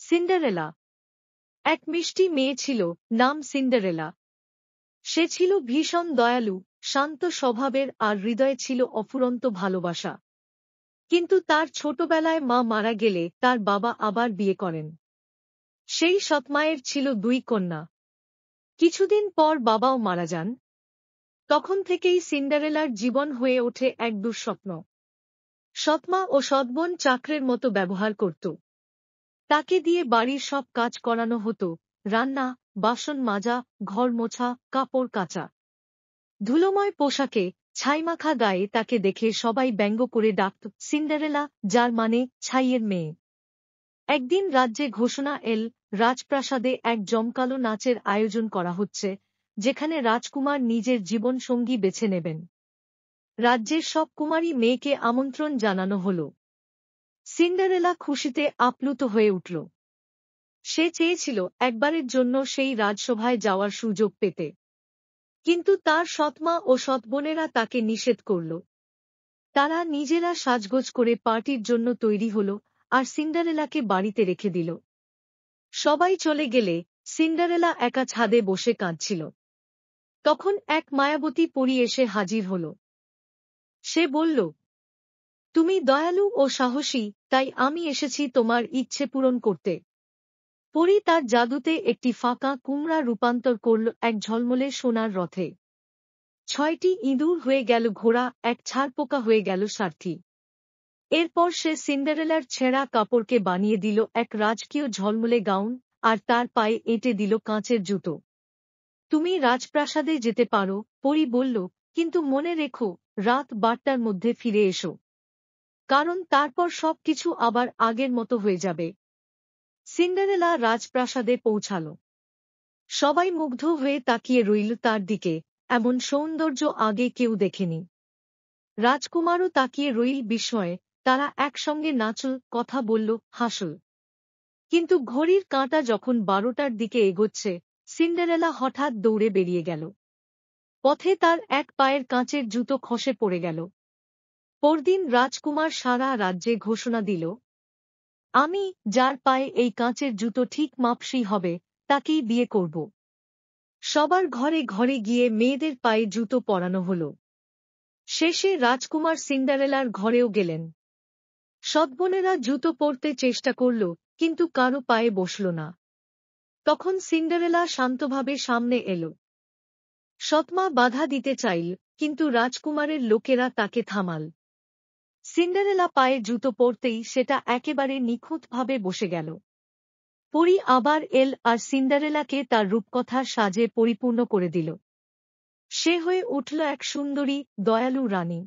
Cinderella এক মিষ্টি মেয়ে ছিল, নাম সিন্ডারেলা। সে ছিল ভীষণ দয়ালু, শান্ত স্বভাবের আর হৃদয়ে ছিল অফুরন্ত ভালোবাসা। কিন্তু তার ছোটবেলায় মা মারা গেলে তার বাবা আবার বিয়ে করেন। সেই সৎমায়ের ছিল 2 কন্যা। কিছুদিন পর বাবাও মারা যান। তখন থেকেই সিন্ডারেলার জীবন হয়ে ওঠে এক দুঃস্বপ্ন। সৎমা ও সৎবোন চাকরের মতো ব্যবহার করত। তাকে দিয়ে বাড়ির সব কাজ করানো হতো, রান্না, বাসন মাজা, ঘর মোছা, কাপড় কাচা। ধুলোময় পোশাকে, ছাইমাখা গায়ে তাকে দেখে সবাই ব্যঙ্গ করে ডাকত সিন্ডারেলা, যার মানে ছাইয়ের মেয়ে। একদিন রাজ্যে ঘোষণা এল, রাজপ্রাসাদে এক জমকালো নাচের আয়োজন করা হচ্ছে, যেখানে রাজকুমার নিজের জীবনসঙ্গী বেছে নেবেন। রাজ্যের সব কুমারী মেয়েকে আমন্ত্রণ জানানো হল। সিন্ডারেলা খুশিতে আপ্লুত হয়ে উঠল। সে চেয়েছিল একবারের জন্য সেই রাজসভায় যাওয়ার সুযোগ পেতে। কিন্তু তার সৎমা ও সৎবোনেরা তাকে নিষেধ করল। তারা নিজেরা সাজগোজ করে পার্টির জন্য তৈরি হল, আর সিন্ডারেলাকে বাড়িতে রেখে দিল। সবাই চলে গেলে সিন্ডারেলা একা ছাদে বসে কাঁদছিল। তখন এক মায়াবতী পরী এসে হাজির হল। সে বলল, তুমি দয়ালু ও সাহসী, তাই আমি এসেছি তোমার ইচ্ছে পূরণ করতে। পরী তার জাদুতে একটি ফাঁকা কুমড়া রূপান্তর করল এক ঝলমলে সোনার রথে। 6টি ইঁদুর হয়ে গেল ঘোড়া, এক ছারপোকা হয়ে গেল সারথি। এরপর সে সিন্ডারেলার ছেঁড়া কাপড়কে বানিয়ে দিল এক রাজকীয় ঝলমলে গাউন, আর তার পায়ে এঁটে দিল কাঁচের জুতো। তুমি রাজপ্রাসাদে যেতে পারো, পরী বলল, কিন্তু মনে রেখো, রাত 12টার মধ্যে ফিরে এসো। কারণ তারপর সবকিছু আবার আগের মতো হয়ে যাবে। সিন্ডারেলা রাজপ্রাসাদে পৌঁছাল। সবাই মুগ্ধ হয়ে তাকিয়ে রইল তার দিকে, এমন সৌন্দর্য আগে কেউ দেখেনি। রাজকুমারও তাকিয়ে রইল বিস্ময়ে। তারা একসঙ্গে নাচল, কথা বলল, হাসল। কিন্তু ঘড়ির কাঁটা যখন 12টার দিকে এগোচ্ছে, সিন্ডারেলা হঠাৎ দৌড়ে বেরিয়ে গেল। পথে তার এক পায়ের কাঁচের জুতো খসে পড়ে গেল। পরদিন রাজকুমার সারা রাজ্যে ঘোষণা দিল, আমি যার পায়ে এই কাঁচের জুতো ঠিক মাপসই হবে, তাকেই বিয়ে করব। সবার ঘরে ঘরে গিয়ে মেয়েদের পায়ে জুতো পরানো হল। শেষে রাজকুমার সিন্ডারেলার ঘরেও গেলেন। সৎবোনেরা জুতো পরতে চেষ্টা করল, কিন্তু কারো পায়ে বসল না। তখন সিন্ডারেলা শান্তভাবে সামনে এল। সৎমা বাধা দিতে চাইল, কিন্তু রাজকুমারের লোকেরা তাকে থামাল। সিন্ডারেলা পায়ে জুতো পরতেই সেটা একেবারে নিখুঁতভাবে বসে গেল। পরী আবার এল আর সিন্ডারেলাকে তার রূপকথার সাজে পরিপূর্ণ করে দিল। সে হয়ে উঠল এক সুন্দরী, দয়ালু রানী।